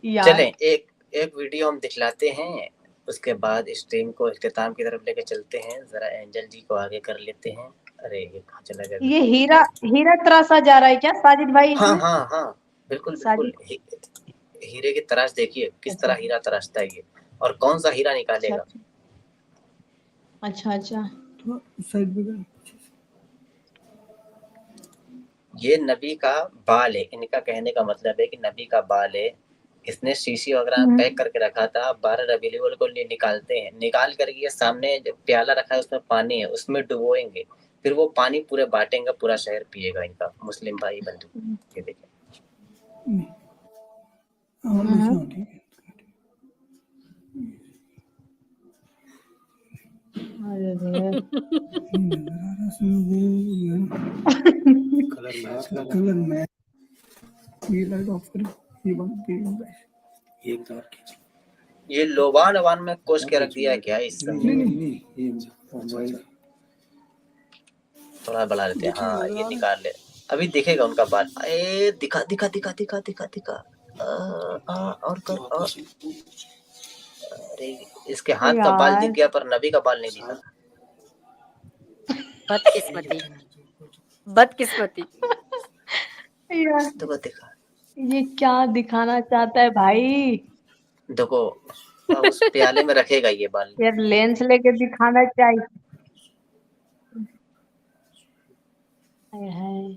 यार चलें एक एक वीडियो हम दिखलाते हैं, उसके बाद स्ट्रीम को इख्तिताम की तरफ लेके चलते हैं। जरा एंजल जी को आगे कर लेते हैं। अरे ये कहाँ चला गया ये वीडियो? हीरा हीरा तराशा जा रहा है क्या साजिद भाई हाँ इसमें? हाँ हाँ, बिल्कुल बिल्कुल। साजिद। हीरे की तराश देखिए किस अच्छा तरह हीरा तराशता है ये, और कौन सा हीरा अच्छा निकालेगा। अच्छा अच्छा। ये नबी का बाल है, इनका कहने का मतलब है कि नबी का बाल है। इसने शीशी वगैरह पैक करके रखा था। 12 रबीउल अव्वल को निकालते हैं, निकाल करके ये सामने जो प्याला रखा है उसमें पानी है, उसमें डुबोएंगे, फिर वो पानी पूरे बांटेंगे, पूरा शहर पिएगा इनका मुस्लिम भाई बंधु। ये देखिए कलर मैच ये लाइट ऑफ करो, ये बंद ये एक बार खींच। ये लोबान अवान में कोस के रख दिया है क्या इस समय? नहीं ये थोड़ा बढ़ा लेते हैं। हाँ ये निकाल ले, अभी दिखेगा उनका बाल। ए दिखा दिखा दिखा दिखा दिखा दिखा और कर और। अरे इसके हाथ का बाल दिख यार गया पर नबी का बाल नहीं दिखा। बदकिस्मती बदकिस्मती। यार देखो दिखा, ये क्या दिखाना चाहता है भाई? देखो उस प्याले में रखेगा ये बाल। यार लेंस लेके दिखाना चाहिए। हाय हाय,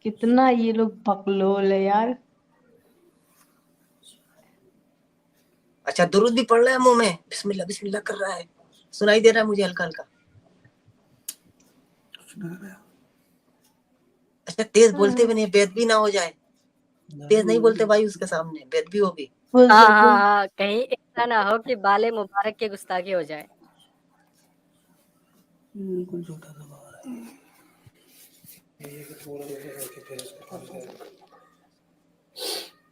कितना ये लोग बकलोल है यार। अच्छा दुरूद भी पढ़ रहा है मुंह में, बिस्मिल्लाह बिस्मिल्लाह कर रहा है, सुनाई दे रहा है मुझे हल्का हल्का। अच्छा तेज बोलते भी नहीं, बेदबी ना हो जाए। तेज नहीं बोलते भाई उसके सामने, बेदबी होगी। हाँ, कहीं ऐसा ना हो कि बाले मुबारक की गुस्ताखी हो जाए। बिल्कुल छोटा सा बाल है।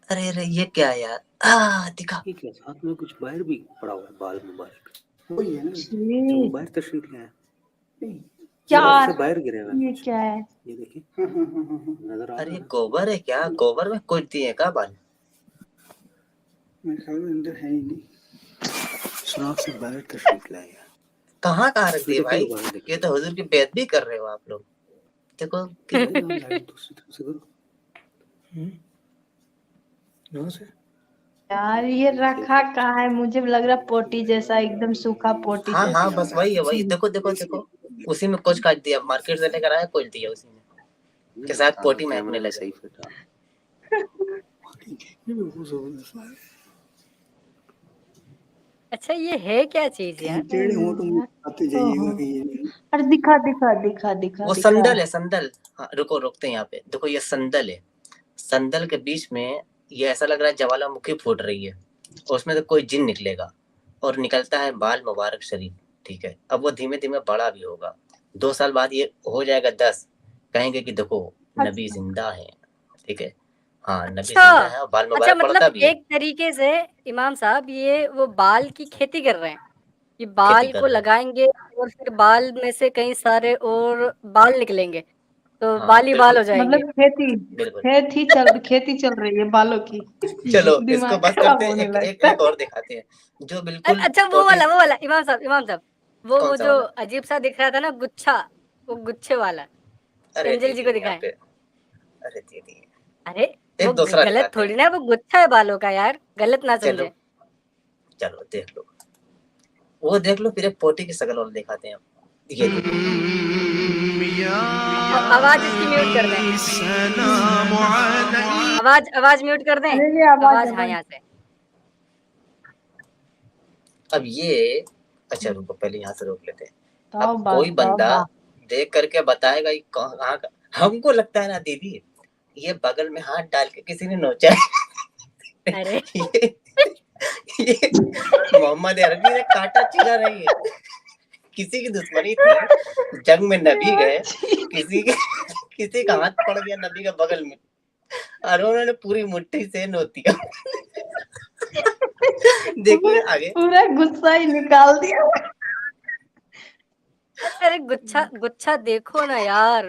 अरे अरे ये क्या है यार? दिखा ठीक है, साथ में कुछ वायर भी पड़ा हुआ है बाल मुबारक। वही है ना जो वायर तशरीफ है। क्या वायर गिरे हुए हैं? ये क्या है? ये देखिए नजर आ रहा अरे है। गोबर है क्या? गोबर में कुछ दिए क्या बाल? मेरे ख्याल में अंदर है ही नहीं। सुराख से वायर तशरीफ लाएगा। कहाँ कहाँ रख दिए भाई? ये तो हुजूर की बेदबी कर रहे हो आप लोग। देखो दूसरी तरफ से करो। यार ये रखा कहाँ है? मुझे लग रहा पोटी जैसा, एकदम सूखा पोटी हाँ जैसा। हाँ बस वही है, वही देखो देखो देखो, उसी में कुछ काट दिया, मार्केट से लेकर आया कुछ दिया उसी में, के साथ पोटी महकने लगे। सही फिट अच्छा ये है क्या चीज यार? टेढ़े होंठ आते जाइएगा कहीं। अरे दिखा दिखा दिखा दिखा वो दिखा। संदल है संदल। हाँ रुको, रोकते हैं यहाँ पे, देखो ये संदल है। संदल के बीच में ये ऐसा लग रहा है ज्वालामुखी फूट रही है, और उसमें से कोई जिन निकलेगा और निकलता है बाल मुबारक शरीफ। ठीक है, अब वो धीमे धीमे बड़ा भी होगा, 2 साल बाद ये हो जाएगा 10, कहेंगे कि देखो नबी जिंदा है। ठीक है, हाँ नबी अच्छा जिंदा है और बाल अच्छा, मुबारक मतलब बढ़ता भी है। एक तरीके से इमाम साहब ये वो बाल की खेती कर रहे हैं कि खेती बाल कर को रहे हैं, लगाएंगे और फिर बाल में से कई सारे और बाल निकलेंगे तो हाँ बाल ही बाल बिल्कुल हो जाएंगे। मतलब खेती बिल्कुल। खेती चल रही है बालों की। चलो इसको दिमाग बस खराब करते हैं, होने एक लगता और दिखाते हैं जो बिल्कुल अच्छा पोटी। वो वाला इमाम साहब कौन वो सा जो वाला? अजीब सा दिख रहा था ना गुच्छा, वो गुच्छे वाला अरे एंजल दे जी को दिए यहाँ दिखाएं। पे, अरे दे दिए। अरे वो एक दूसरा गलत दिखाते थोड़ी हैं, ना, वो गुच्छा है बालों का यार, गलत ना चलो समझे। चलो देख लो, वो देख लो, फिर एक पोटी की शक्ल और दिखाते हैं हम। ये देखो आवाज इसकी म्यूट कर दें, आवाज म्यूट कर दें। अरे ये आवाज आवाज हाँ यहाँ से। अब ये, अच्छा रुको पहले यहाँ से रोक लेते हैं। अब तौबा कोई बंदा तौबा। देख करके बताएगा ये कहाँ का। हमको लगता है ना दीदी, ये बगल में हाथ डाल के किसी ने नोचा है। अरे ये मोहम्मद अरबी ने काटा चीरा नहीं है, किसी की दुश्मनी थी, जंग में नबी गए, किसी का हाथ पड़ गया नबी के बगल में, और उन्होंने पूरी मुट्ठी से नोच दिया। देखिए आगे। पूरा गुस्सा ही निकाल दिया। अरे गुच्छा गुच्छा देखो ना यार,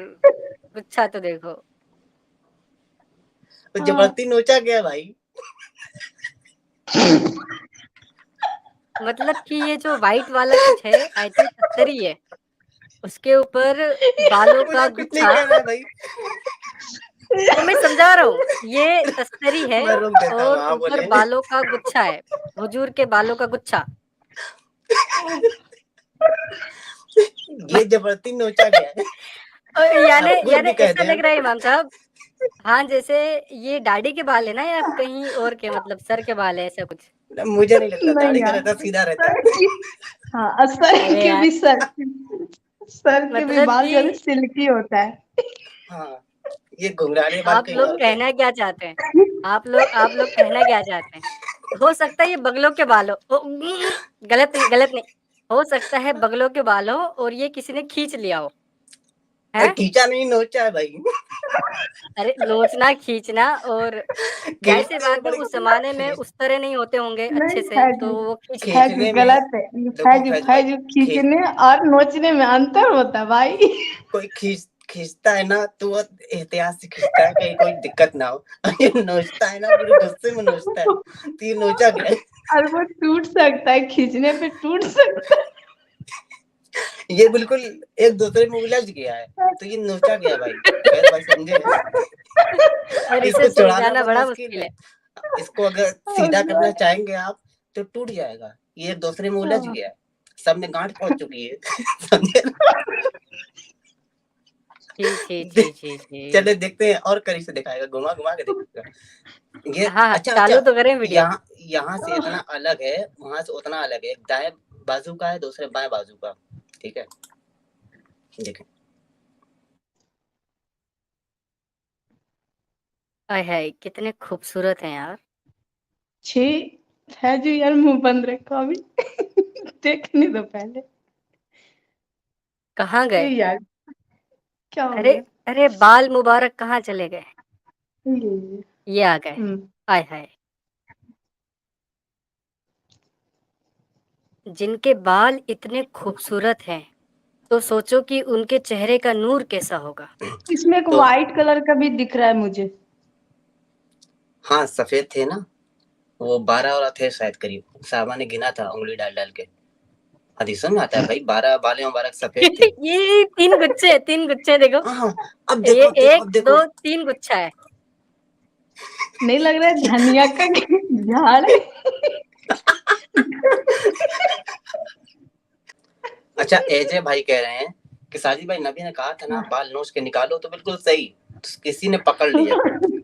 गुच्छा तो देखो। तो जबरदस्ती नोचा गया भाई। मतलब कि ये जो व्हाइट वाला कुछ है आई थिंक कस्तरी है, उसके ऊपर बालों मुझे का कुछ नहीं गुच्छा। कहना है भाई। वो मैं समझा रहा हूँ, ये तस्तरी है मैं रोक देता हूँ, और हाँ ऊपर बोलिए। बालों का गुच्छा है, हुजूर के बालों का गुच्छा। ये जबरदस्ती नोचा गया है। यानी आप खुद भी ऐसा कहते हैं। लग रहा है इमाम साहब, हाँ जैसे ये दाढ़ी के बाल है ना या कहीं और के मतलब सर के बाल है ऐसा कुछ। मुझे नहीं लगता, दाढ़ी नहीं का यार, रहता सीधा रहता सर है। की, हाँ सर अरे के यार भी सर के भी मतलब बाल जो है कि सिल्की होता है। हाँ, ये घुंघराले बाल आप कहीं लोग और के। कहना क्या चाहते हैं? आप लोग कहना क्या चाहते हैं? हो सकता है ये बगलों के बाल हो। गलत नहीं, गलत नहीं। हो सकता है बगलों के बाल हो और ये किसी ने खींच लिया हो। हैं? खींचा नहीं, नोचा है भाई। अरे लोचना, खींचना और ज़ाहिर-सी खींचने में बात है बड़ी उस ज़माने में खींच उस तरह नहीं होते होंगे नहीं अच्छे से, तो फैजू, वो खींच लिया। फैजू खींचने में, गलत है। देखो फैज भाई, फैजू खींच खींचने और नोचने में अंतर होता है भाई। कोई खींचता है ना तो वो एहतियात से खींचता है, कहीं कोई दिक्कत ना हो। और ये नोचता है ना, पूरे गुस्से में नोचता है, तो ये नोचा गया है। और वो टूट सकता है, खींचने पे टूट सकता है। ये बिल्कुल एक दूसरे में उलझ गया है, तो ये नोचा गया है भाई। फैज भाई समझे? और इसको इसे छुड़ाना सुलझाना बहुत बड़ा मुश्किल मुश्किल है। है। इसको अगर सीधा करना चाहेंगे आप तो टूट जाएगा, ये एक दूसरे में उलझ गया है, सब में गांठ पहुंच चुकी है। समझे ना? छी, छी, छी, छी, छी। चले देखते हैं और करीब से दिखाएगा, घुमा घुमा के दिखाएगा ये। हाँ, हाँ, अच्छा चालू अच्छा, तो करें वीडियो। यहाँ से इतना अलग है, वहां से उतना अलग है। दाएं बाजू का है, दूसरे बाएं बाजू का। ठीक है, देखें। आय हाय कितने खूबसूरत हैं यार। छी, फैजू यार मुंह बंद रखो अभी। देखने दो पहले। कहाँ ए गए? यार, क्या हो अरे गया? अरे बाल मुबारक कहाँ चले गए? ये, ये आ गए। आय हाय, जिनके बाल इतने खूबसूरत हैं, तो सोचो कि उनके चेहरे का नूर कैसा होगा। इसमें एक तो व्हाइट कलर का भी दिख रहा है मुझे। हाँ, सफेद थे ना वो, 12 और थे शायद करीब, साहबा ने गिना था उंगली डाल डाल के। हदीसों में आता है भाई, 12 बाले मुबारक सफेद थे। ये 3 गुच्छे, 3 गुच्छे देखो। हाँ, अब ये देखो, अब देखो, 1, अब देखो। 2, 3 गुच्छा है। नहीं लग रहा है धनिया का झाड़ है। अच्छा, एजे भाई कह रहे हैं कि साजिद भाई, नबी ने कहा था ना बाल नोच के निकालो, तो बिल्कुल सही। तो किसी ने पकड़ लिया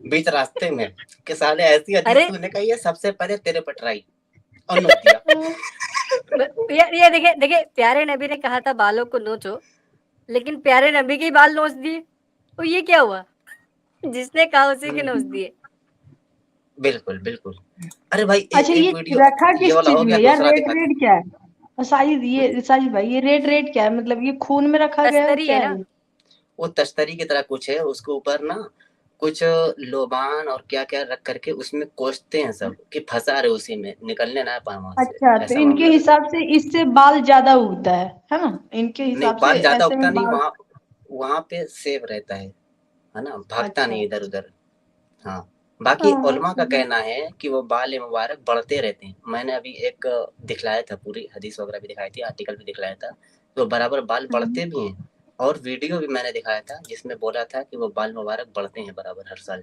बीच रास्ते में कि साले ऐसी हदीस अरे तूने कही है, सबसे पहले तेरे पर ट्राई, और नोच दिया। ये देखिए देखिए, प्यारे नबी ने कहा था बालों को नोचो, लेकिन प्यारे नबी के ही बाल नोच दिए, तो ये क्या हुआ? जिसने कहा उसी के नोच दिए। बिल्कुल बिल्कुल। अरे भाई, अच्छा, ये एक वीडियो रखा ये किस वाला चीज हो गया, में यार? दूसरा रेड दिखाते रेड क्या है? साजिद भाई, ये रेड रेड क्या है? मतलब ये खून में रखा गया है तस्तरी क्या है है ना। ये? वो तश्तरी की तरह कुछ है, उसके ऊपर ना कुछ लोबान और क्या क्या रख करके उसमें कोसते हैं सब कि फंसा रहे उसी में, निकलने ना पाए वहां से, अच्छा, तो ऐसा इनके मामला रहता है। हिसाब से इससे बाल ज्यादा उगता है ना? इनके नहीं, हिसाब से बाल ज्यादा ऐसे उगता में नहीं, बाल। वहां वहां पे सेफ रहता है ना, भागता अच्छा, नहीं इधर उधर। हाँ, बाकी हाँ, उलमा का कहना है कि वो बाल मुबारक बढ़ते रहते हैं। मैंने अभी एक दिखलाया था, पूरी हदीस वगैरह भी दिखाई थी, आर्टिकल भी दिखलाया था, तो बराबर बाल बढ़ते भी हैं। और वीडियो भी मैंने दिखाया था जिसमें बोला था कि वो बाल मुबारक बढ़ते हैं बराबर हर साल।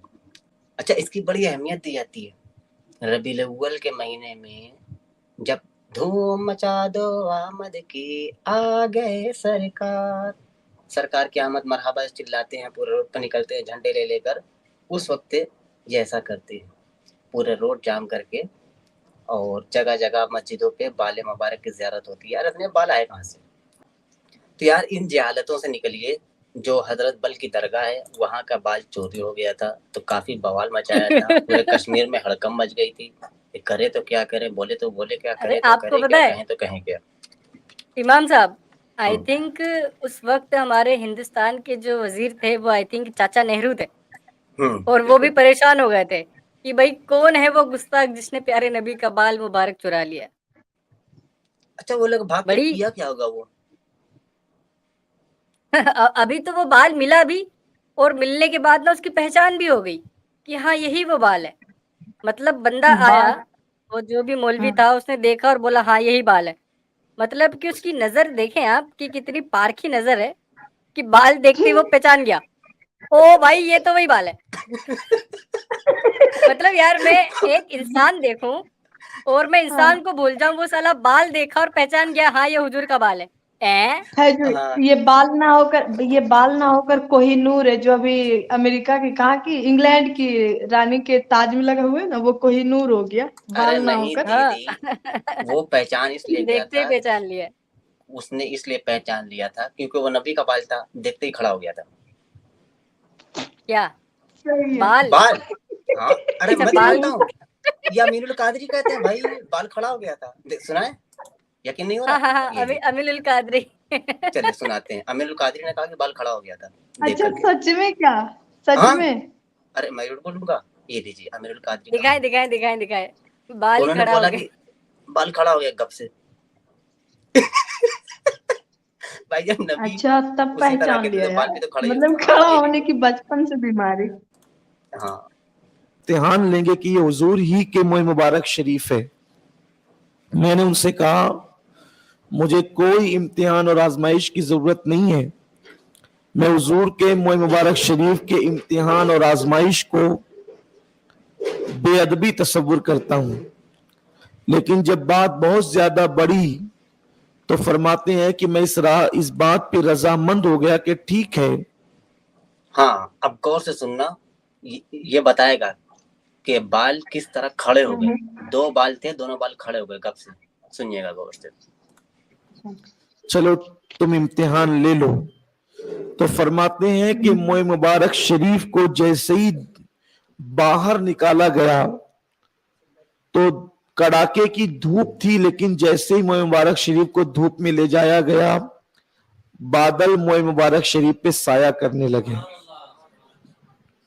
अच्छा, इसकी बड़ी अहमियत दी जाती है रबीउल अव्वल के महीने में, जब धूम मचा दो आमद की, आ गए सरकार, सरकार की आमद मरहबा चिल्लाते हैं, पूरे रोड पर निकलते हैं झंडे ले लेकर। उस वक्त ये ऐसा करते हैं, पूरे रोड जाम करके, और जगह जगह मस्जिदों पे बाल मुबारक की ज़ियारत होती है। यार इतने बाल आए कहाँ से? तो यार इन जहालतों से निकलिए। जो हजरत बल की दरगाह है, वहाँ का बाल चोरी हो गया था, तो काफी बवाल मचाया था, पूरे कश्मीर में हड़कंप मच गई थी। ये करे तो क्या करे, बोले तो बोले क्या, अरे करे तो आपको करे पता क्या, है कहें तो कहें क्या। इमाम साहब, आई हम्म, थिंक उस वक्त हमारे हिंदुस्तान के जो वजीर थे वो आई थिंक चाचा नेहरू थे, और वो भी बिल्कुल। परेशान हो गए थे कि भाई कौन है वो गुस्ताख जिसने प्यारे नबी का बाल मुबारक चुरा लिया। अच्छा, वो लोग भाग कर बड़ी किया क्या होगा वो? अभी तो वो बाल मिला भी, और मिलने के बाद ना उसकी पहचान भी हो गई कि हाँ यही वो बाल है। मतलब बंदा आया बाल वो जो भी मौलवी था उसने देखा और बोला हाँ यही बाल है। मतलब कि उसकी नजर देखें आप कि कितनी पारखी नजर है कि बाल देखते ही वो पहचान गया, ओ भाई ये तो वही बाल है। मतलब यार मैं एक इंसान देखूं और मैं इंसान को भूल जाऊं, वो साला बाल देखा और पहचान गया हाँ ये हुजूर का बाल है। है जो हाँ। ये बाल ना होकर कोहिनूर है, जो अभी अमेरिका की, कहाँ की, इंग्लैंड की रानी के ताज में लगा हुआ है ना, वो कोहिनूर हो गया अरे बाल ना नहीं होकर। हाँ दीदी, वो पहचान इसलिए गया देखते ही था, पहचान लिया। उसने इसलिए पहचान लिया था क्योंकि वो नबी का बाल था, देखते ही खड़ा हो गया था। क्या सही है। बाल? बाल, हाँ। अरे अच्छा मैं तो बाल। बोलता हूँ, ये अमीरुल कादरी कहते हैं भाई, बाल खड़ा हो गया था। सुना है? यकीन नहीं हो हाँ रहा? हाँ हाँ ये अमीरुल कादरी। चलिए सुनाते हैं। अमीरुल कादरी ने कहा कि बाल खड़ा हो गया था देख अच्छा करके। सच में क्या? सच हाँ, में? अरे मैं झूठ बोलूंगा? ये दीजिए अमीरुल कादरी का। दिखाए दिखाए दिखाए दिखाए, बाल ही उन्होंने खड़ा हो बोला गया। कि बाल खड़ा हो गया गप से। भाई जब नबी अच्छा तब उसी तरह पहचान के थे लिया तो बाल यार, भी तो खड़े ही मतलब होते। हाँ खड़ा ये होने देखिए। की बचपन से बीमारी। हाँ इम्तिहान लेंगे कि ये हुजूर ही के मोह मुबारक शरीफ है। मैंने उनसे कहा मुझे कोई इम्तिहान और आजमाइश की जरूरत नहीं है, मैं हुजूर के मोह मुबारक शरीफ के इम्तिहान और आजमाइश को बेअदबी तस्वुर करता हूं, लेकिन जब बात बहुत ज्यादा बड़ी तो फरमाते हैं कि मैं इस बात पे रजामंद हो गया कि ठीक है। हाँ, अब गौर से सुनना, ये बताएगा कि बाल किस तरह खड़े हो गए। दो बाल थे, दोनों बाल खड़े हो गए कब से, सुनिएगा गौर से। चलो तुम इम्तिहान ले लो। तो फरमाते हैं कि मोह मुबारक शरीफ को जैसे ही बाहर निकाला गया तो कड़ाके की धूप थी, लेकिन जैसे ही मोह मुबारक शरीफ को धूप में ले जाया गया बादल मोह मुबारक शरीफ पे साया करने लगे।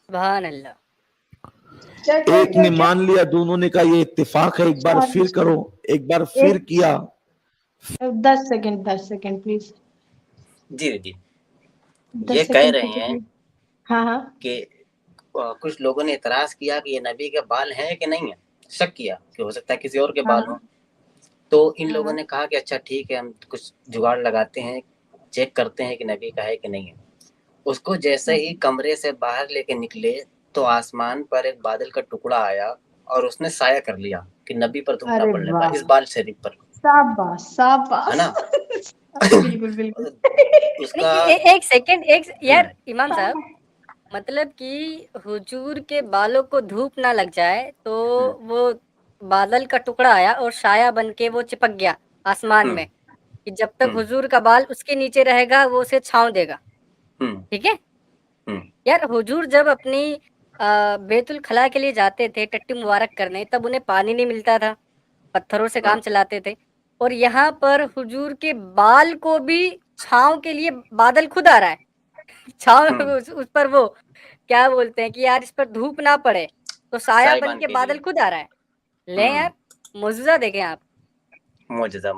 सुभान अल्लाह। एक ने मान लिया, दोनों ने कहा ये इत्तेफाक है, एक बार फिर करो, एक बार फिर किया। 10 सेकंड प्लीज। जी जी, ये कह रहे हैं हाँ हाँ कि कुछ लोगों ने इतराज किया कि ये नबी के बाल हैं कि नहीं है, शक किया कि हो सकता है किसी और के बाल हो। तो इन लोगों ने कहा कि अच्छा ठीक है, हम कुछ जुगाड़ लगाते हैं, चेक करते हैं कि नबी का है कि नहीं है। उसको जैसे ही कमरे से बाहर लेके निकले तो आसमान पर एक बादल का टुकड़ा आया और उसने साया कर लिया कि नबी पर धूप ना पड़ने पाए, इस बाल शरीफ पर। शाबाश है ना? बिल्कुल बिल्कुल। उसका एक सेकंड, एक यार इमाम साहब, मतलब कि हुजूर के बालों को धूप ना लग जाए तो वो बादल का टुकड़ा आया और साया बन के वो चिपक गया आसमान में कि जब तक हुजूर का बाल उसके नीचे रहेगा वो उसे छांव देगा। ठीक है यार, हुजूर जब अपनी बेतुल खला के लिए जाते थे टट्टी मुबारक करने, तब उन्हें पानी नहीं मिलता था, पत्थरों से काम चलाते थे। और यहाँ पर हुजूर के बाल को भी छांव के लिए बादल खुद आ रहा है। छांव उस पर वो क्या बोलते हैं कि यार इस पर धूप ना पड़े तो साया बन के बादल खुद आ रहा है। ले यार मौजूदा देखें आप, मौजूदा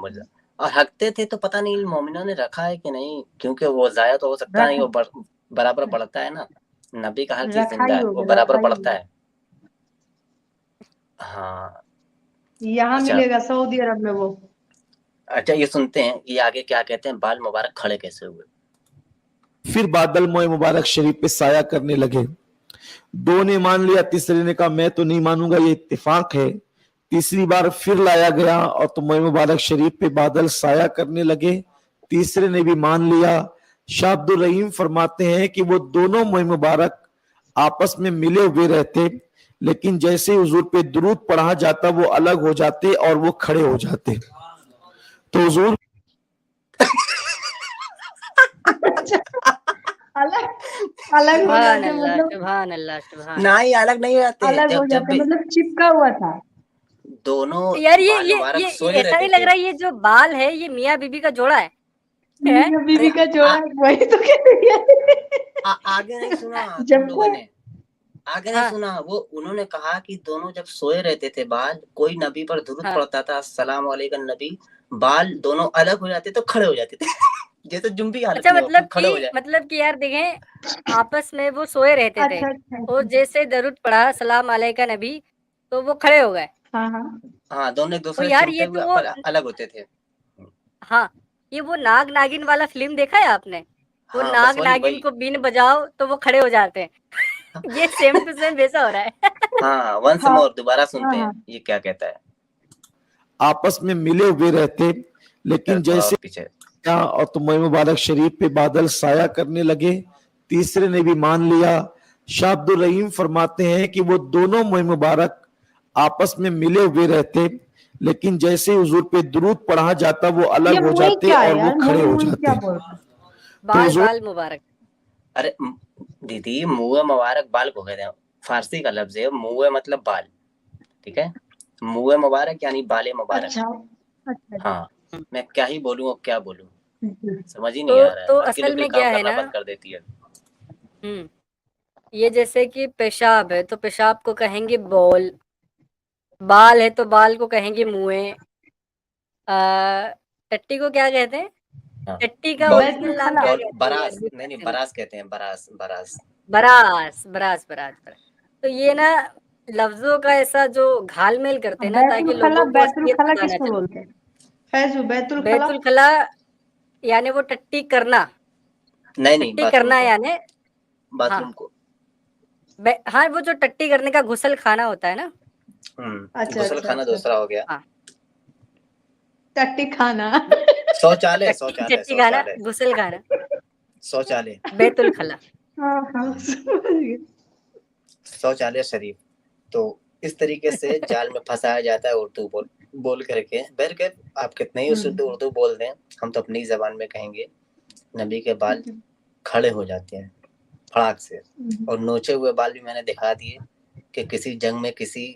और हकते थे तो पता नहीं मोमिनों ने रखा है कि नहीं, क्योंकि वो जाया तो हो सकता नहीं, वो बराबर बढ़ता है ना, नबी का हर चीज जिंदा है, वो बराबर बढ़ता है। हाँ यहाँ अच्छा, मिलेगा सऊदी अरब में वो। अच्छा ये सुनते हैं ये आगे क्या कहते हैं, बाल मुबारक खड़े कैसे हुए। फिर बादल मोह मुबारक शरीफ पे साया करने लगे। दो ने मान लिया, तीसरे ने कहा मैं तो नहीं मानूंगा, ये इत्तेफाक है। तीसरी बार फिर लाया गया और तो मोह मुबारक शरीफ पे बादल साया करने लगे, तीसरे ने भी मान लिया। शाह अब्दुल रहीम फरमाते हैं कि वो दोनों मोह मुबारक आपस में मिले हुए रहते, लेकिन जैसे हुजूर पे दुरूद पढ़ा जाता वो अलग हो जाते और वो खड़े हो जाते। तो हुजूर अलग हो जाते, मतलब सुभान अल्लाह नहीं अलग नहीं रहते, अलग हो जाते, मतलब चिपका हुआ था दोनों। यार ये ऐसा नहीं लग रहा है ये जो बाल है ये मियाँ बीबी का जोड़ा है। मियाँ बीबी का जोड़ा, वही तो कह रही है। आगे नहीं सुना तुम लोगों ने, आगे नहीं सुना। वो उन्होंने कहा कि दोनों जब सोए रहते थे बाल, कोई नबी पर दुरूद पड़ता था अस्सलाम वालेकुम नबी, बाल दोनों अलग हो जाते तो खड़े हो जाते थे जैसे जुम्बी हालत में मतलब कि यार देखें आपस में वो सोए रहते थे और जैसे दरूद पढ़ा सलाम अलैका नबी तो वो खड़े हो गए। हाँ हाँ हाँ, दोनों एक तो दूसरे से यार चिमटे ये हुए तो वो पर अलग होते थे। हाँ, ये वो नाग नागिन वाला फिल्म देखा है आपने? वो हाँ, बस नाग वही नागिन वही। को बीन बजाओ तो वो खड़े हो जाते हैं। ये सेम टू सेम वैसा हो रहा है। हाँ, वंस हाँ मोर दोबारा हाँ सुनते हैं हाँ ये क्या कहता है। आपस में मिले हुए रहते, लेकिन थोड़ा और जैसे पीछे। और तो मोए मुबारक शरीफ पे बादल साया करने लगे, तीसरे ने भी मान लिया। शाह अब्दुल रहीम फरमाते हैं कि वो दोनों मोए मुबारक आपस में मिले हुए रहते, लेकिन जैसे हुजूर पे दुरूद पढ़ा जाता वो ये अलग हो मुई जाते क्या है और वो यार, खड़े मुई हो मुई क्या जाते। बोल रहे तो बाल हुजूर बाल मुबारक। अरे दीदी, मुँह मुबारक बाल को कहते हैं, फारसी का लफ्ज है। मुँह मतलब बाल, ठीक है। मुँह मुबारक यानी बाले मुबारक। अच्छा अच्छा हाँ, मैं क्या ही बोलूँ, अब क्या बोलूँ, जी। समझ ही नहीं आ रहा है। तो हल्की असल लुकी में काम क्या है करना ना, बंद कर देती है। ये जैसे कि पेशाब है तो पेशाब को कहेंगे बॉल, बाल है तो बाल को कहेंगे मुँह, टट्टी को क्या कहते हैं? हाँ, टट्टी का बॉल ओरिजिनल नाम क्या बॉल कहते हैं यार, बरास, ये नहीं पूछते हैं बरास कहते हैं, बरास बरास। बरास बरास बरास बरास। तो ये ना लफ्जों का ऐसा जो घालमेल करते हैं ना ताकि लोगों को बैतुल असलियत खला पता ना किसको चले। बोलते हैं? फैजू बैतुल खला। बैतुल खला यानी वो टट्टी करना, नहीं नहीं, टट्टी बाथरूम करना को, यानी हाँ बाथरूम को। हाँ, वो जो टट्टी करने का गुसल खाना होता है ना। अच्छा गुसल अच्छा खाना अच्छा, दूसरा हो गया। हाँ, टट्टी खाना। शौचालय टट्टी शौचालय टट्टी खाना, शौचालय गुसल खाना, शौचालय बैतुल खला। हाँ हाँ समझ गए। शौचालय शरीफ। तो इस तरीके से जाल में फंसाया जाता है उर्दू बोल बोल करके। बहरकैफ आप कितने ही शुद्ध उर्दू बोल दें, हम तो अपनी जबान में कहेंगे नबी के बाल खड़े हो जाते हैं फड़ाक से। और नोचे हुए बाल भी मैंने दिखा दिए कि किसी जंग में किसी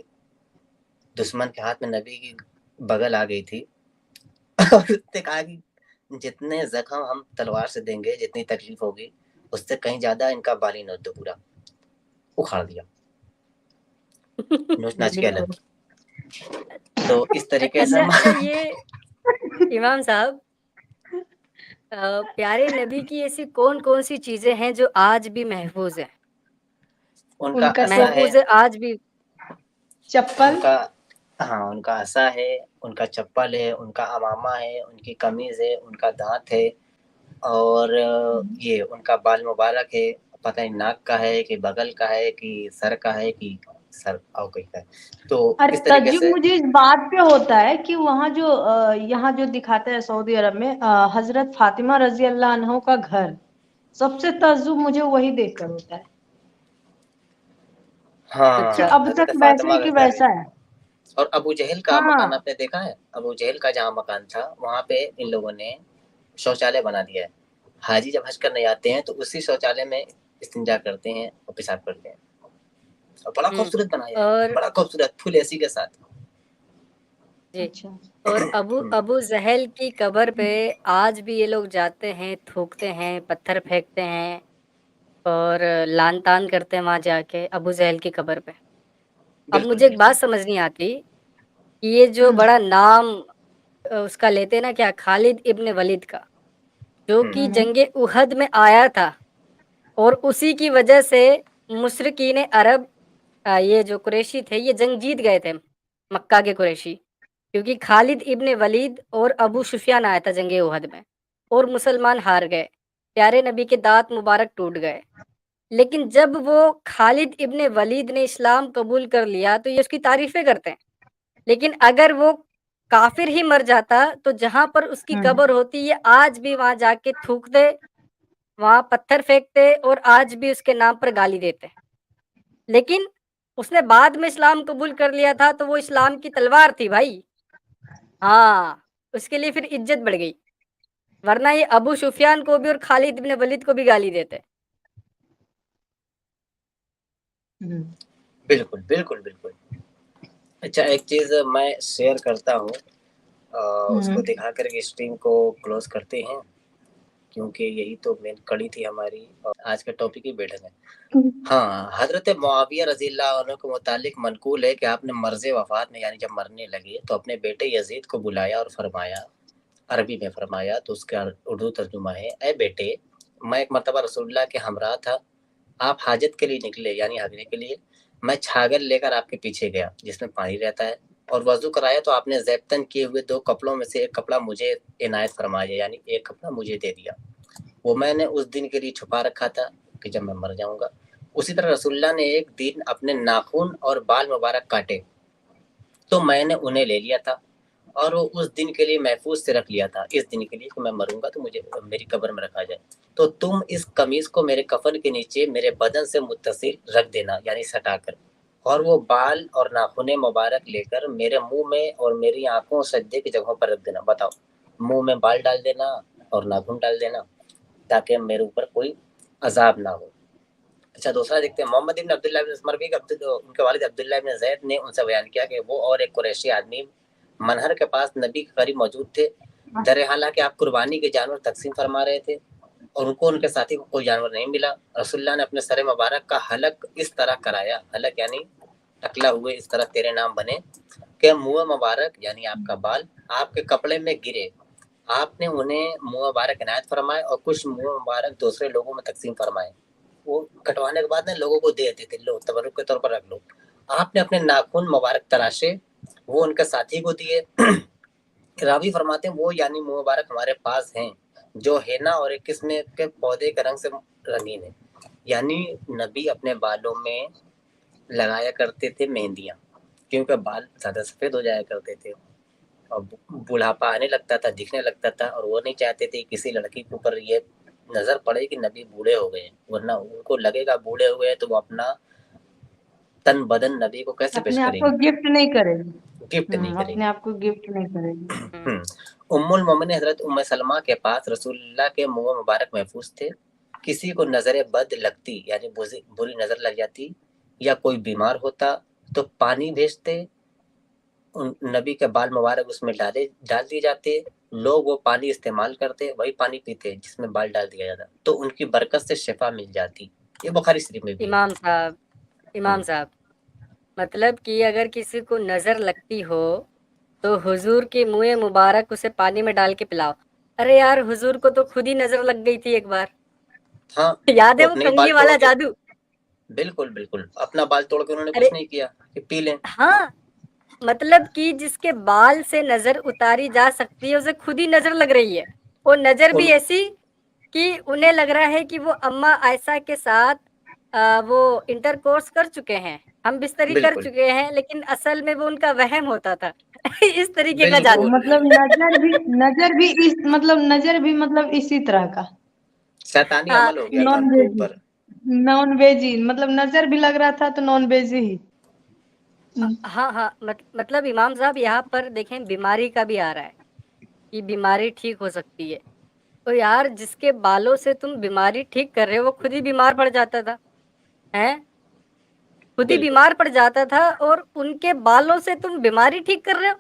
दुश्मन के हाथ में नबी की बगल आ गई थी और उसने कहा कि जितने जख्म हम तलवार से देंगे, जितनी तकलीफ होगी, उससे कहीं ज्यादा इनका बाली नोच दो, पूरा उखाड़ दिया, नोच नाच के अलग। तो इस तरीके से अच्छा ये इमाम साहब, प्यारे नबी की ऐसी कौन कौन सी चीजें हैं जो आज भी महफूज है? उनका उनका ऐसा है, महफूज है आज भी। चप्पल। उनका, हाँ, उनका असा है, उनका चप्पल है, उनका अमामा है, उनकी कमीज है, उनका दांत है, और ये उनका बाल मुबारक है। पता नहीं नाक का है कि बगल का है कि सर का है कि सर और कहीं का है। तो अरे इस तरीके तज्जुब से मुझे इस बात पे होता है कि वहाँ जो यहाँ जो दिखाते हैं सऊदी अरब में हजरत फातिमा रजी अल्लाह अन्हा का घर, सबसे तज्जुब मुझे वही देखकर होता है हाँ, कि अच्छा अब हजरत तक वैसे फातिमा ही का कि घर है। वैसा है। और अबू जहल का मकान हाँ आपने देखा है? अबू जहल का जहाँ मकान था वहां पे इन लोगों ने शौचालय बना दिया है। हाजी जब हज करने आते हैं तो उसी शौचालय में इस्तिंजा करते हैं और पेशाब करते हैं। और बड़ा खूबसूरत बनाया है, और बड़ा खूबसूरत, फुल एसी के साथ। जी, अच्छा और अबू जहल की कब्र पे आज भी ये लोग जाते हैं, थूकते हैं, पत्थर फेंकते हैं और लान तान करते हैं वहां जाके अबू जहल की कब्र पे। अब बिल्कुल मुझे एक बिल्कुल। बात समझ नहीं आती कि ये जो बड़ा नाम उसका लेते हैं ना, क्या खालिद इब्न वलीद का, जो कि जंगे उहद में आया था और उसी की वजह से मुशरिकीन अरब, ये जो कुरैशी थे ये जंग जीत गए थे, मक्का के कुरैशी, क्योंकि खालिद इब्न वलीद और अबू सुफियान आया था जंगे उहद में और मुसलमान हार गए, प्यारे नबी के दांत मुबारक टूट गए। लेकिन जब वो खालिद इब्न वलीद ने इस्लाम कबूल कर लिया तो ये उसकी तारीफें करते हैं। लेकिन अगर वो काफिर ही मर जाता तो जहां पर उसकी कब्र होती ये आज भी वहां जाके थूकते, वहां पत्थर फेंकते और आज भी उसके नाम पर गाली देते। लेकिन उसने बाद में इस्लाम कबूल कर लिया था तो वो इस्लाम की तलवार थी भाई। हाँ, उसके लिए फिर इज्जत बढ़ गई, वरना ये अबू सुफियान को भी और खालिद इब्न वलीद को भी गाली देते। बिल्कुल बिल्कुल बिल्कुल। अच्छा, एक चीज मैं शेयर करता हूँ, उसको दिखा करके स्ट्रीम को क्लोज करते हैं, क्योंकि यही तो मेन कड़ी थी हमारी और आज का टॉपिक ही बैठक है। हाँ, हजरत मुआविया रज़ियल्लाहु अन्हु के मुतालिक मनकूल है कि आपने मर्ज़े वफात में, यानी जब मरने लगे तो अपने बेटे यजीद को बुलाया और फरमाया, अरबी में फरमाया, तो उसका उर्दू तर्जुमा है, ए बेटे, मैं एक मरतबा रसूलुल्लाह के हमरा था, आप हाजत के लिए निकले, यानी हगने के लिए, मैं छागल लेकर आपके पीछे गया जिसमें पानी रहता है, और वजू कराया तो आपने ज़ैबतन किए हुए 2 कपड़ों में से एक कपड़ा मुझे इनायत फरमाया, यानी एक कपड़ा मुझे दे दिया। वो मैंने उस दिन के लिए छुपा रखा था कि जब मैं मर जाऊंगा। उसी तरह रसूलुल्लाह ने एक दिन अपने नाखून और बाल मुबारक काटे तो मैंने उन्हें ले लिया था और वो उस दिन के लिए महफूज से रख लिया था, इस दिन के लिए कि मैं मरूंगा तो मुझे मेरी कब्र में रखा जाए। तो तुम इस कमीज को मेरे कफन के नीचे मेरे बदन से मुत्तसिल रख देना, यानी सटाकर, और वो बाल और नाखूने मुबारक लेकर मेरे मुंह में और मेरी आंखों और सज्जे की जगहों पर रख देना। बताओ, मुंह में बाल डाल देना और नाखून डाल देना ताकि मेरे ऊपर कोई अजाब ना हो। अच्छा, दूसरा देखते हैं। मोहम्मद इब्न अब्दुल्लाह इब्न उमर भी उनके वालिद अब्दुल्लाह इब्न ज़ैद ने उनसे बयान किया कि वो और एक कुरैशी आदमी मनहर के पास नबी के करीब मौजूद थे। दर हालांकि आप कुर्बानी के जानवर तकसीम फरमा रहे थे और उनको उनके साथी को कोई जानवर नहीं मिला। रसूलुल्लाह ने अपने सर मुबारक का हलक इस तरह कराया, हलक यानी टकला हुए इस तरह तेरे नाम बने कि मुंह मुबारक यानी आपका बाल आपके कपड़े में गिरे। आपने उन्हें मुंह मुबारक इनायत फरमाए और कुछ मुंह मुबारक दूसरे लोगों में तकसीम फरमाए। वो कटवाने के बाद ना लोगों को दे देते थे, लो तबरुक के तौर पर रख लो। आपने अपने नाखून मुबारक तराशे, वो उनके साथी को दिए। रावी फरमाते हैं वो यानी मुंह मुबारक हमारे पास हैं जो हेना और एक किस्म के पौधे के रंग से रंगीन है, यानी नबी अपने बालों में लगाया करते थे मेहंदियां, क्योंकि बाल ज्यादा सफेद हो जाया करते थे और बुढ़ापा आने लगता था, दिखने लगता था, और वो नहीं चाहते थे किसी लड़की के ऊपर ये नजर पड़े कि नबी बूढ़े हो गए, वरना उनको लगेगा बूढ़े हो गए तो वो अपना तन बदन नबी को कैसे पेश अपने आप को करेंगे, गिफ्ट नहीं करेगी। गिफ्ट नहीं अपने करेंगे। आप को गिफ्ट नहीं करेगी। उम्मुल मोमिनीन हजरत उम्मे सलमा के पास रसूलुल्लाह के मुंह मुबारक महफूज थे। किसी को नजर बद लगती यानी बुरी नजर लग जाती या कोई बीमार होता तो पानी भेजते, नबी के बाल मुबारक उसमें डाल दिए जाते, लोग वो पानी इस्तेमाल करते, वही पानी पीते जिसमें बाल डाल दिया जाता, तो उनकी बरकत से शिफा मिल जाती। ये बुखारी शरीफ में भी है। इमाम साहब मतलब कि अगर किसी को नजर लगती हो तो हुजूर के मुंह मुबारक उसे पानी में डाल के पिलाओ। अरे यार, हुजूर को तो खुद ही नजर लग गई थी एक बार। हाँ, याद है तो वो अपने ही कंघी बाल तोड़ वाला के, जादू? बिल्कुल बिल्कुल अपना बाल तोड़ के उन्होंने अरे कुछ नहीं किया कि पी लें। हाँ, मतलब कि जिसके बाल से नजर उतारी जा सकती है उसे खुद ही नजर लग रही है। वो नजर भी उन ऐसी कि उन्हें लग रहा है कि वो अम्मा आयशा के साथ वो इंटरकोर्स कर चुके हैं, हम बिस्तरी कर बिल्कुल चुके हैं, लेकिन असल में वो उनका वहम होता था। इस तरीके का तो जादू। बिल्कुल मतलब नजर भी मतलब इसी तरह का शैतानी हाँ अमल हो गया था नॉन उनके वेज, ऊपर। नॉन वेज ही मतलब नजर भी लग रहा था तो नॉन वेज ही। हाँ हाँ, मतलब इमाम साहब यहाँ पर देखें बीमारी का भी आ रहा है कि बीमारी ठीक हो सकती है। तो यार, जिसके बालों से तुम बीमारी ठीक कर रहे हो वो खुद ही बीमार पड़ जाता था, हैं? खुद ही बिल्कुल बीमार पड़ जाता था और उनके बालों से तुम बीमारी ठीक कर रहे हो।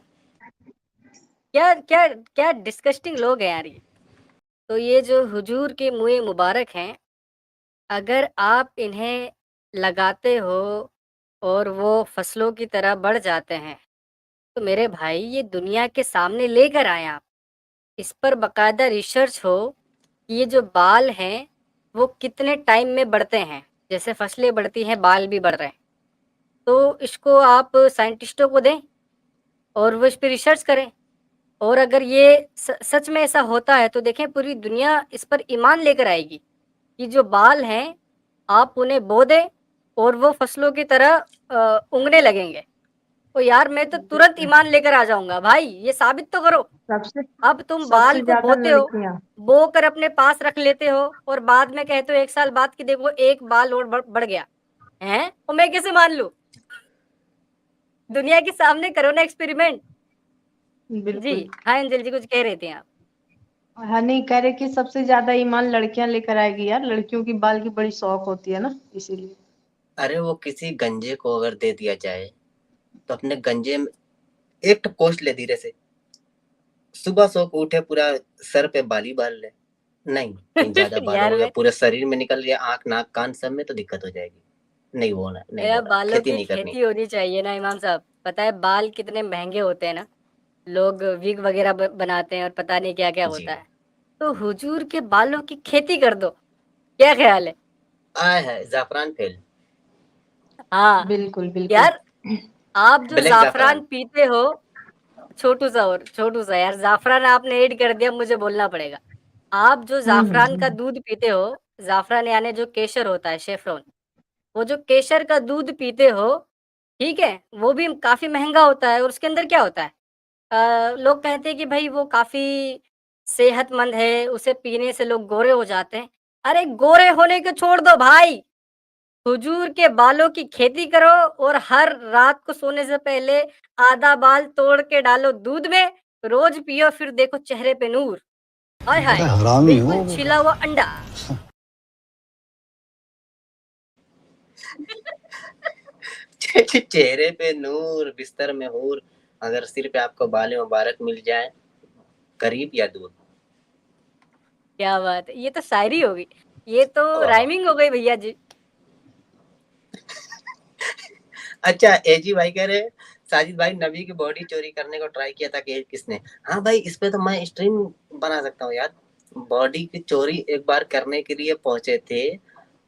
क्या क्या क्या डिस्गस्टिंग लोग हैं यार ये। तो ये जो हुजूर के मुंह मुबारक हैं, अगर आप इन्हें लगाते हो और वो फसलों की तरह बढ़ जाते हैं तो मेरे भाई ये दुनिया के सामने लेकर आए आप। इस पर बाकायदा रिसर्च हो कि ये जो बाल हैं वो कितने टाइम में बढ़ते हैं। जैसे फसलें बढ़ती हैं बाल भी बढ़ रहे हैं। तो इसको आप साइंटिस्टों को दें और वो इस पे रिसर्च करें। और अगर ये सच में ऐसा होता है तो देखें पूरी दुनिया इस पर ईमान लेकर आएगी कि जो बाल हैं आप उन्हें बो दें और वो फसलों की तरह उगने लगेंगे। तो यार मैं तो तुरंत ईमान लेकर आ जाऊंगा भाई, ये साबित तो करो। सबसे अब तुम बाल सबसे को ज्यादा बोते हो, लड़कियां। बो कर अपने पास रख लेते हो और बाद में कहते हो 1 साल बाद कि देखो एक बाल और बढ़ गया है, तो मैं कैसे मान लूं? दुनिया के सामने करो ना एक्सपेरिमेंट। जी बिल्कुल। हाँ, एंजल जी कुछ कह रहे थे आप? हाँ, नहीं कह रहे कि सबसे ज्यादा ईमान लड़कियां लेकर आएगी यार, लड़कियों की बाल की बड़ी शौक होती है ना, इसीलिए। अरे वो किसी गंजे को अगर दे दिया जाए तो अपने गंजे में एक पोस्ट ले धीरे से, सुबह सो को उठे पूरा सर पे बाली बाल ले, नहीं कहीं ज्यादा बाल यार हो गया मैं पूरे शरीर में निकल गया, आंख नाक कान सब में, तो दिक्कत हो जाएगी। नहीं वो ना, नहीं यार होना, बालों खेती की नहीं करनी। खेती होनी चाहिए ना इमाम साहब। पता है बाल कितने महंगे होते हैं ना, लोग विग वगैरह बनाते हैं और पता नहीं क्या क्या जी होता है। तो हुजूर के बालों की खेती कर दो, क्या ख्याल है? आए है जाफरान फेल। हाँ बिल्कुल बिल्कुल। यार, आप जो ब्लैक जाफरान जाफरान। पीते हो, छोटू सा यार, जाफरान आपने ऐड कर दिया, मुझे बोलना पड़ेगा। आप जो जाफरान का दूध पीते हो, जाफरान यानी जो केसर होता है, शेफ्रॉन, वो जो केसर का दूध पीते हो, ठीक है, वो भी काफी महंगा होता है और उसके अंदर क्या होता है, लोग कहते हैं कि भाई वो काफी सेहतमंद है, उसे पीने से लोग गोरे हो जाते हैं। अरे गोरे होने को छोड़ दो भाई, हुजूर के बालों की खेती करो और हर रात को सोने से पहले आधा बाल तोड़ के डालो दूध में, रोज पियो, फिर देखो चेहरे पे नूर। हाय हाय, हरामी हो बिल्कुल छिला हुआ अंडा। चेहरे पे नूर, बिस्तर में हूर, अगर सिर पे आपको बाल मुबारक मिल जाए, करीब या दूर। क्या बात है, ये तो शायरी हो गई, ये तो वाह। राइमिंग हो गई भैया जी। अच्छा, एजी भाई कह रहे साजिद भाई नबी की बॉडी चोरी करने को ट्राई किया था कि किसने? हाँ भाई, इस पे तो मैं स्ट्रीम बना सकता हूँ यार। बॉडी की चोरी एक बार करने के लिए पहुंचे थे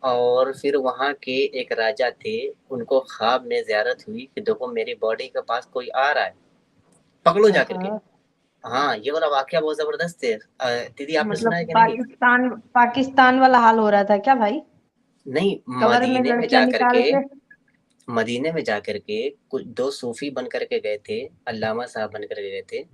और फिर वहां के एक राजा थे, उनको ख्वाब में ज़ियारत हुई कि देखो मेरी बॉडी के पास कोई आ रहा है, पकड़ो जा करके। हाँ, ये वाला वाकया बहुत जबरदस्त है। दीदी आपने सुना मतलब है कि नहीं? पाकिस्तान वाला हाल हो रहा था क्या भाई? नहीं, कवर में मदीने में लड़कियां जाकर निकाल के, के। मदीने में जाकर के कुछ दो सूफी बन करके गए थे, अल्लामा साहब बन करके गए थे,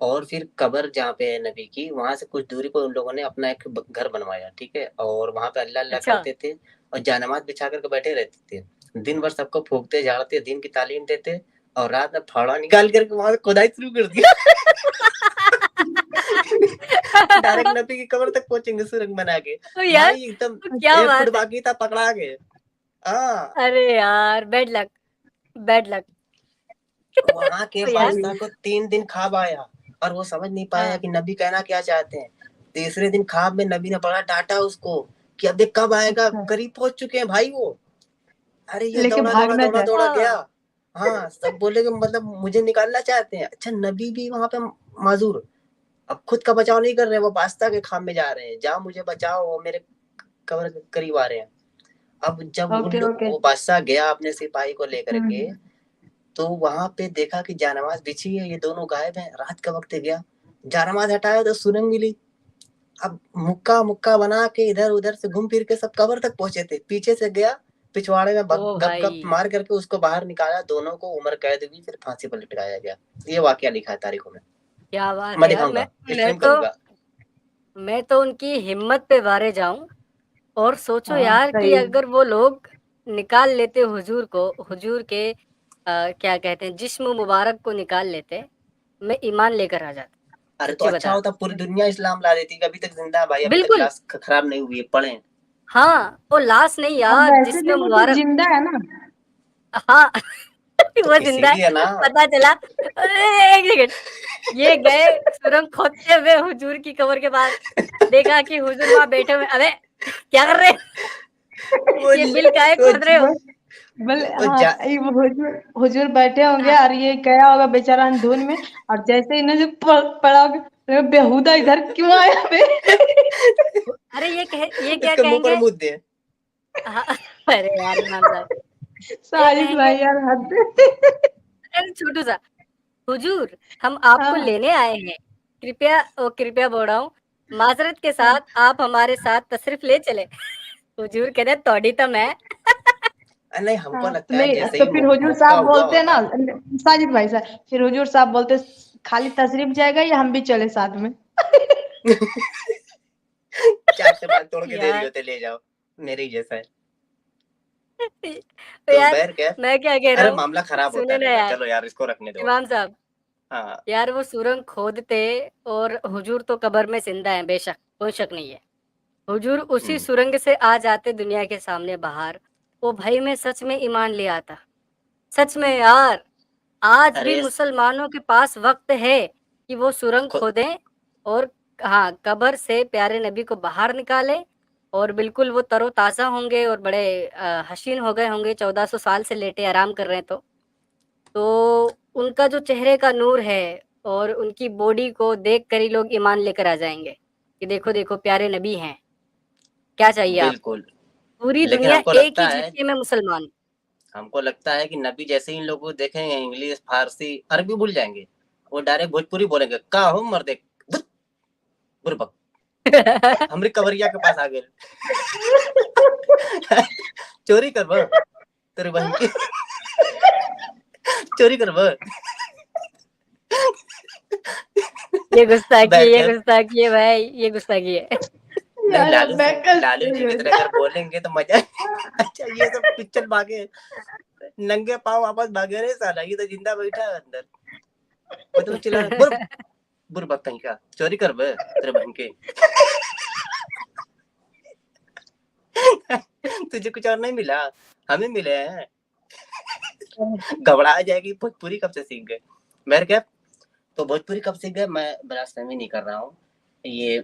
और फिर कब्र जहाँ पे है नबी की, वहां से कुछ दूरी पर उन लोगों ने अपना एक घर बनवाया, ठीक है, और वहां पे अल्लाह अल्लाह अच्छा, करते थे और जानमाज बिछा करके बैठे रहते थे। दिन भर सबको फूकते झाड़ते, दिन की तालीम देते, और रात में फावड़ा निकाल करके वहां से खुदाई शुरू कर दिया। डायरेक्ट नबी की कब्र तक पहुंचेंगे सुरंग बना के। तो यार, भाई एकदम तो क्या 1 फुट बात है। बाकी था, पकड़ा गए। हाँ, अरे यार, बैड लक, बैड लक। वहां के तो यार, बादशाह को 3 दिन ख्वाब आया और वो समझ नहीं पाया हाँ, कि नबी कहना क्या चाहते हैं। तीसरे दिन ख्वाब में नबी ने बड़ा डांटा उसको कि अबे कब आएगा, अच्छा, करीब पहुंच चुके हैं भाई वो। अरे ये लेके दौड़ा दौड़ा भागना दौड़ा चाहते। दौड़ा गया। हाँ, हाँ, सब बोले कि मतलब मुझे निकालना चाहते हैं। अच्छा, नबी भी वहां पे माजूर, अब खुद का बचाव नहीं कर रहे, वो बादशाह के खाम में जा रहे हैं, जाओ मुझे बचाओ, वो मेरे कब्र के करीब आ रहे हैं। अब जब ओके ओके। वो बादशाह गया अपने सिपाही को लेकर के, हम्म। तो वहां पे देखा कि जानमाज बिछी है, ये दोनों गायब हैं। रात का वक्त गया, जानमाज हटाया तो सुरंग मिली। अब मुक्का मुक्का बना के इधर उधर से घूम फिर के सब कब्र तक पहुंचे थे। पीछे से गया, पिछवाड़े में ओ गप भाई, गप मार करके उसको बाहर निकाला, दोनों को उम्र कैद हुई, फिर फांसी पर लटकाया गया। ये वाकया लिखा है तारीखों में। क्या बात मैं है यार। दिखाऊंगा, मैं स्ट्रीम तो करूंगा। मैं तो उनकी हिम्मत पे वारे जाऊं, और सोचो हाँ यार कि सही। अगर वो लोग निकाल लेते हुजूर को, हुजूर के क्या कहते हैं, जिस्म मुबारक को निकाल लेते, मैं ईमान लेकर आ जाता, अरे तो सच्ची अच्छा बता होता, पूरी दुनिया इस्लाम ला देती। अभी तक जिंदा है भाई, अभी तक बिल्कुल। लाश खराब नहीं हुई है, पढ़े। हाँ, वो लाश नहीं अब यार, वैसे भी जिस्म वो तो मुबारक। जिंदा है ना। हाँ। तो वो जिंदा है, इसीलिए ना। पता चला। अरे, एक सेकंड, ये गए सुरंग खोदते हुए हुजूर की कब्र के पास, देखा कि हुजूर वहां बैठे हुए। अबे क्या कर रहे हैं? वो ये बिल काहे वो, खोद रहे हो? बोले वो हाँ, जा, ये वो हुजूर बैठे होंगे हाँ, और ये गया होगा बेचारा अंधुन में, और जैसे इन्हें जो पड़ा होगा, तो बेहुदा इधर क्यों आया बे? अरे ये क्या इसके मुंह पर कहेंगे? मुद दे। हाँ, अरे यार इमाम साहब, ये साजिद कहेंगे, भाई यार हद। अरे छोटू सा, हुजूर हम आपको हाँ लेने आए हैं, कृपया, ओ कृपया बोल रहा हूँ, माजरत के साथ आप हमारे साथ तशरीफ ले चले। हुजूर कहते तोड़ी तो मैं। नहीं, हमको हाँ, लगता है नहीं जैसे तो ही फिर हुजूर मुक्का साहब हुआ बोलते हैं ना, होता। साजिद भाई साहब, फिर हुजूर साहब बोलते खाली तशरीफ जाएगा या हम भी चले साथ में? चार से बाल तोड़ के दे दिए यार, होते, ले जाओ, मेरे ही जैसा है। तो तो यार, बैर क्या, मैं क्या कह रहा अरे हूँ, मामला खराब होता सुने ना रहेगा, यार, चलो यार इसको रखने दो अब। इमाम साहब, हाँ। यार वो सुरंग खोदते और हुजूर तो कब्र में जिंदा है, बेशक कोई शक नहीं है। हुजूर उसी हम्म। सुरंग से आ जाते दुनिया के सामने बाहर, ओ भाई मैं सच में ईमान ले आता, सच में यार। आज भी अरे मुसलमानों के पास वक्त है कि वो सुरंग खु- खोदें और, हाँ, कब्र से प्यारे नबी को बाहर निकालें, और बिल्कुल वो तरोताज़ा होंगे और बड़े हसीन हो गए होंगे, 1400 साल से लेटे आराम कर रहे हैं। तो उनका जो चेहरे का नूर है और उनकी बॉडी को देख कर ही लोग ईमान लेकर आ जाएंगे कि देखो देखो प्यारे नबी हैं। क्या चाहिए आपको? बिल्कुल। पूरी लेकिन दुनिया हमको एक लगता ही है, झटके में मुसलमान। हमको लगता है कि नबी जैसे ही इन लोगों को देखेंगे इंग्लिश फारसी अरबी भूल जाएंगे, वो डायरेक्ट भोजपुरी बोलेंगे, का हो मर्दे बुरबक हमरे कवरिया के पास आ गए चोरी कर बा तेरे बहन की चोरी कर बा ये गुस्ताखी बैठ है भाई, ये गुस्ताखी है। नहीं, लालू बैकल लालू जी की तरह अगर बोलेंगे तो मजा अच्छा ये सब पिक्चर भागे नंगे पाँव वापस भागे रे साला, ये तो जिंदा बैठा है अंदर, वो तो चिल्ला बुरबक कहीं का चोरी कर बे तेरे बहन के तुझे कुछ और नहीं मिला, हमें मिले हैं घबरा जाएगी। भोजपुरी कब से सीख गए मेरे क्या, तो भोजपुरी कब सीख गए मैं ब्लास्फेमी नहीं कर रहा हूँ। ये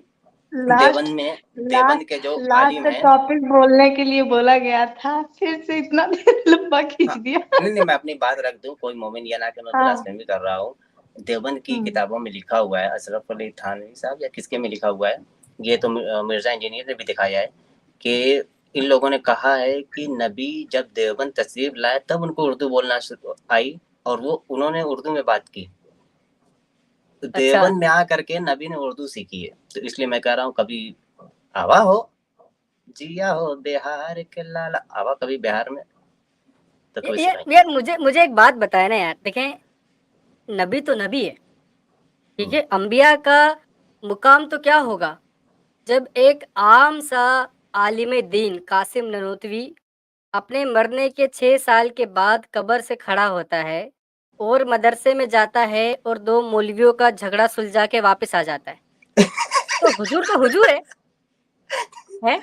देवबंद में देवबंद के जो आलिम है, टॉपिक बोलने के लिए बोला गया था, फिर से इतना लंबा खींच दिया। नहीं मैं अपनी बात रख दूं, कोई मोमिन या ना कि मैं ब्लास्फेमी कर रहा हूँ। देवबंद की किताबों में लिखा हुआ है, अशरफ अली थानवी साहब या किसके में लिखा हुआ है, ये तो मिर्जा इंजीनियर ने भी दिखाया है कि इन लोगों ने कहा है कि नबी जब देवबंद तशरीफ लाए तब उनको उर्दू बोलना आई और वो उन्होंने उर्दू में बात की। तो देवबंद में आ करके नबी ने उर्दू सीखी है, तो इसलिए मैं कह रहा हूँ कभी आवा हो जिया हो बिहार के लाला, आवा कभी बिहार में तो यार मुझे एक बात बताए ना यार, देखें नबी तो नबी है, ठीक है, अंबिया का मुकाम तो क्या होगा जब एक आम सा आलिम दीन कासिम ननोतवी अपने मरने के 6 साल के बाद कब्र से खड़ा होता है और मदरसे में जाता है और 2 मौलवियों का झगड़ा सुलझा के वापस आ जाता है। तो हुजूर है?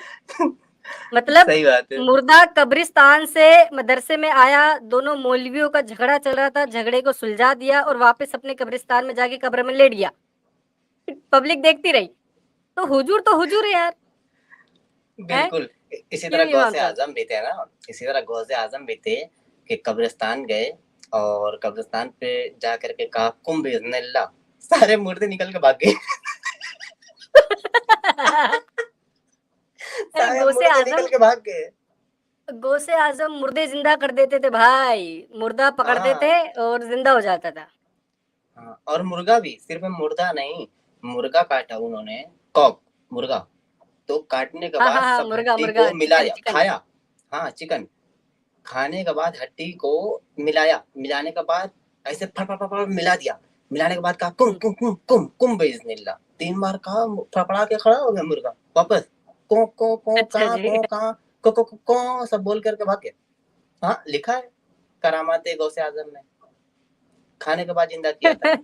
मतलब सही बात है। मुर्दा कब्रिस्तान से मदरसे में आया, दोनों मौलवियों का झगड़ा चल रहा था, झगड़े को सुलझा दिया और वापस अपने कब्रिस्तान में जाके कब्र में लेट गया, पब्लिक देखती रही। तो हुजूर है यार। बिल्कुल इसी तरह गौसे आजम भी थे ना, इसी तरह गौसे आजम भी थे कि कब्रिस्तान गए और कब्रिस्तान पे जा करके कहा कुम बिइज़्निल्लाह, सारे मुर्दे निकल के भाग गए गौसे आजम मुर्दे जिंदा कर देते थे भाई, मुर्दा पकड़ते थे और जिंदा हो जाता था। और मुर्गा भी, सिर्फ मुर्दा नहीं, मुर्गा काटा उन्होंने, कॉक मुर्गा, तो काटने के बाद सब हड्डी को मिलाया, खाया, हाँ चिकन खाने के बाद हड्डी को मिलाने के बाद ऐसे फड़ मिला दिया, मिलाने के बाद कहा कुम कुम कुम कुम कुम बिइज़्निल्लाह, 3 बार कहा, फड़फड़ा के खड़ा हो गया मुर्गा वापस, को को सब बोल करके भाग गया। हाँ लिखा है करामाते गौसे आजम में, खाने के बाद जिंदा किया था।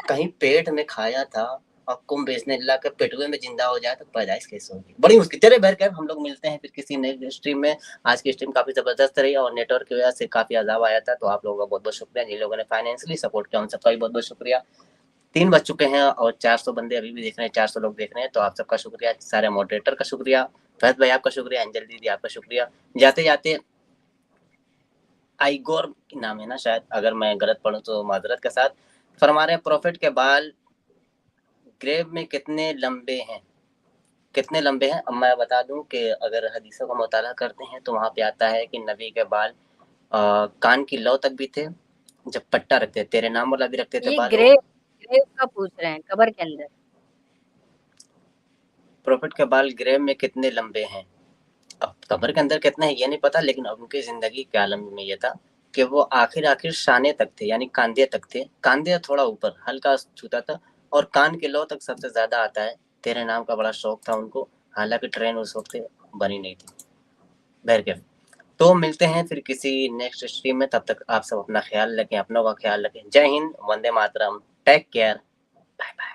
कहीं पेट में खाया था और कुम बिइज़्निल्लाह के पेटवे में जिंदा हो जाए तो पैदाइश कैसे होगी, बड़ी मुश्किल। चले बहरकैफ हम लोग मिलते हैं फिर किसी नए स्ट्रीम में। आज की स्ट्रीम काफी जबरदस्त रही और नेटवर्क की वजह से काफी अजाब आया था, तो आप लोगों का बहुत बहुत शुक्रिया, जिन लोगों ने फाइनेंशियली सपोर्ट किया उन सबका भी बहुत बहुत शुक्रिया। 3 बज चुके हैं और 400 बंदे अभी भी देख रहे हैं, 400 लोग देख रहे हैं, तो आप सबका शुक्रिया, सारे मॉडरेटर का शुक्रिया, फहद भाई आपका शुक्रिया, अंजल दीदी आपका शुक्रिया। जाते जाते आईगोर नाम है ना शायद, अगर मैं गलत पढ़ूं तो माजरत के साथ, फरमा रहे हैं प्रॉफिट के बाल ग्रेव में कितने लंबे हैं। अब मैं बता दूं कि अगर हदीसों का मुताला करते हैं तो वहां पे आता है कि नबी के बाल कान की लौ तक भी थे, जब पट्टा रखते, तेरे नाम वाला भी रखते थे बाल। ग्रेव का पूछ रहे हैं, कब्र के अंदर प्रॉफिट के बाल ग्रेव में कितने लंबे हैं। अब कब्र के अंदर कितने हैं ये नहीं पता, लेकिन उनकी जिंदगी के आलम में ये था कि वो आखिर शाने तक थे, यानी कांधे तक थे, कांधे थोड़ा ऊपर हल्का छूता था, और कान के लौ तक सबसे ज्यादा आता है। तेरे नाम का बड़ा शौक था उनको, हालांकि ट्रेन उस वक्त बनी नहीं थी। बहरकैफ तो मिलते हैं फिर किसी नेक्स्ट स्ट्रीम में, तब तक आप सब अपना ख्याल रखें, अपनों का ख्याल रखें। जय Hind, Vande Mataram, take care, bye bye.